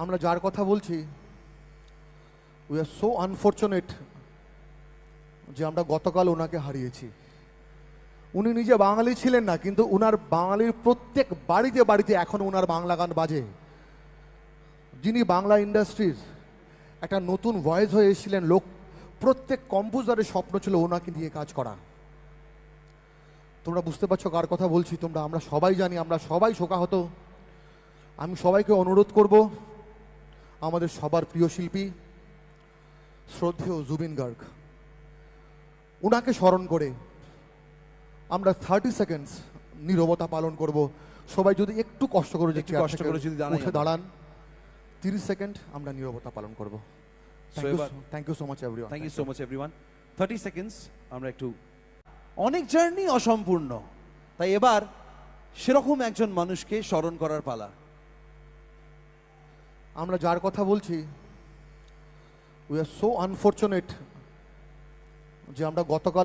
আমরা যার কথা বলছি উই আর সো আনফর্চুনেট যে আমরা গতকাল ওনাকে হারিয়েছি। উনি নিজে বাঙালি ছিলেন না, কিন্তু উনার বাঙালির প্রত্যেক বাড়িতে বাড়িতে এখন ওনার বাংলা গান বাজে। যিনি বাংলা ইন্ডাস্ট্রির একটা নতুন ভয়েস হয়ে এসেছিলেন, লোক প্রত্যেক কম্পোজারের স্বপ্ন ছিল ওনাকে নিয়ে কাজ করা। তোমরা বুঝতে পারছো কার কথা বলছি? আমরা সবাই জানি, আমরা সবাই শোকাহত। আমি সবাইকে অনুরোধ করব, আমাদের সবার প্রিয় শিল্পী শ্রদ্ধেয় জুবিন গার্গ, ওনাকে স্মরণ করে আমরা 30 সেকেন্ডস নীরবতা পালন করব। সবাই যদি একটু কষ্ট করে উঠে দাঁড়ান, 30 সেকেন্ড আমরা নীরবতা পালন করব। Thank you so much everyone. Thank you so much everyone. 30 seconds আমরা একটু, অনেক জার্নি অসম্পূর্ণ, তাই এবার সেরকম একজন মানুষকে স্মরণ করার পালা। আমরা যার কথা বলছি উই আর সো আনফর্চুনেট যে আমরা গতকাল